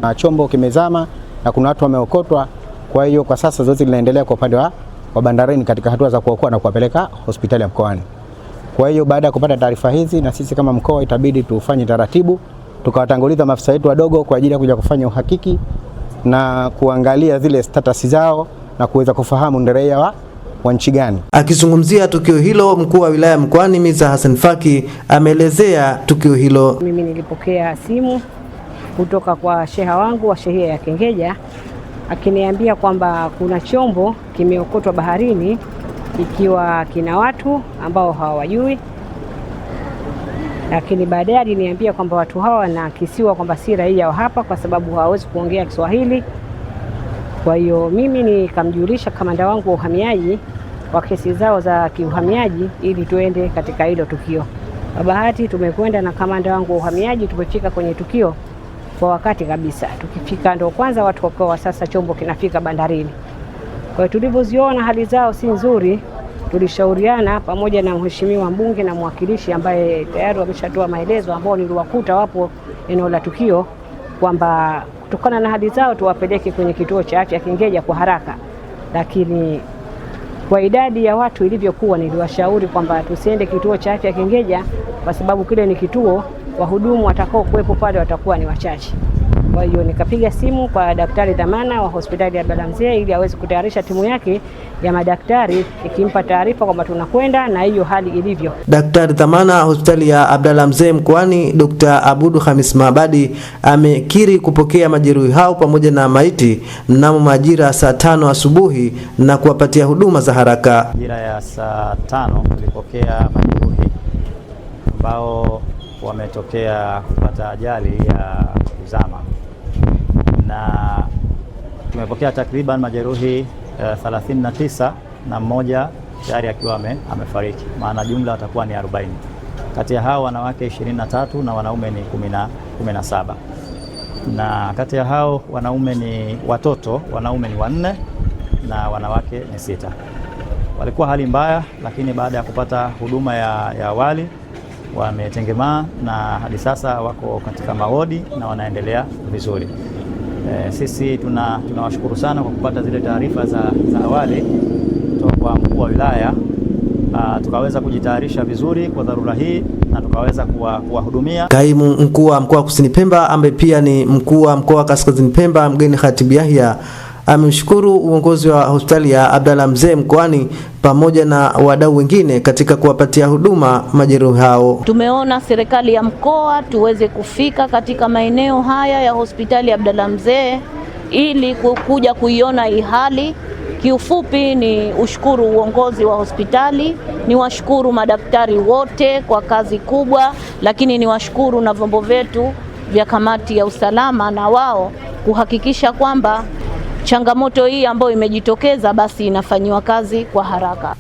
na chombo kimezama na kuna watu wameokotwa. Kwa hiyo kwa sasa zoezi linaendelea kwa upande wa bandarini katika hatua za kuokoa na kuwapeleka hospitali ya mkoani. Kwa hiyo baada ya kupata taarifa hizi, na sisi kama mkoa itabidi tufanye taratibu, tukawatanguliza maafisa wetu wadogo kwa ajili ya kuja kufanya uhakiki na kuangalia zile status zao na kuweza kufahamu ni raia wa nchi gani. Akizungumzia tukio hilo, mkuu wa wilaya Mkoani Miza Hassan Faki ameelezea tukio hilo. Mimi nilipokea simu kutoka kwa sheha wangu wa shehia ya Kengeja akiniambia kwamba kuna chombo kimeokotwa baharini ikiwa kina watu ambao hawajui, lakini baadaye aliniambia kwamba watu hawa wanakisiwa kwamba si raia wa hapa kwa sababu hawawezi kuongea Kiswahili. Kwa hiyo mimi nikamjulisha kamanda wangu wa uhamiaji wa kesi zao za kiuhamiaji ili tuende katika hilo tukio. Kwa bahati tumekwenda na kamanda wangu wa uhamiaji, tumefika kwenye tukio kwa wakati kabisa. Tukifika ndo kwanza watu wakawa sasa chombo kinafika bandarini. Kwa hiyo tulivyoziona hali zao si nzuri, tulishauriana pamoja na mheshimiwa mbunge na mwakilishi ambaye tayari wameshatoa maelezo ambao niliwakuta wapo eneo la tukio kwamba kutokana na hali zao tuwapeleke kwenye kituo cha afya Kengeja kwa haraka. Lakini kwa idadi ya watu ilivyokuwa, niliwashauri kwamba tusiende kituo cha afya Kengeja kwa sababu kile ni kituo, wahudumu watakao kuwepo pale watakuwa ni wachache. Kwa hiyo nikapiga simu kwa daktari dhamana wa hospitali ya Abdalla Mzee ili aweze kutayarisha timu yake ya madaktari ikimpa taarifa kwamba tunakwenda na hiyo hali ilivyo. Daktari dhamana hospitali ya Abdalla Mzee Mkoani Dr. Abudu Khamis Mabadi amekiri kupokea majeruhi hao pamoja na maiti mnamo majira saa 5 asubuhi na kuwapatia huduma za haraka. Majira ya saa 5 tulipokea majeruhi ambao wametokea kupata ajali ya kuzama, na tumepokea takriban majeruhi 39 na mmoja tayari akiwa amefariki, maana jumla watakuwa ni 40. Kati ya hao wanawake 23 na wanaume ni 17. Na kati ya hao wanaume ni watoto, wanaume ni 4 na wanawake ni 6. Walikuwa hali mbaya, lakini baada ya kupata huduma ya awali wametengemaa na hadi sasa wako katika mawodi na wanaendelea vizuri. Sisi tunawashukuru sana kwa kupata zile taarifa za awali kutoka kwa mkuu wa wilaya, tukaweza kujitayarisha vizuri kwa dharura hii na tukaweza kuwahudumia. Kaimu mkuu wa mkoa wa Kusini Pemba ambaye pia ni mkuu wa mkoa wa Kaskazini Pemba Mgeni Khatibu Yahya amemshukuru uongozi wa hospitali ya Abdalla Mzee Mkoani pamoja na wadau wengine katika kuwapatia huduma majeruhi hao. Tumeona serikali ya mkoa tuweze kufika katika maeneo haya ya hospitali ya Abdalla Mzee ili kuja kuiona hii hali. Kiufupi ni ushukuru uongozi wa hospitali, ni washukuru madaktari wote kwa kazi kubwa, lakini ni washukuru na vyombo vyetu vya kamati ya usalama na wao kuhakikisha kwamba changamoto hii ambayo imejitokeza basi inafanyiwa kazi kwa haraka.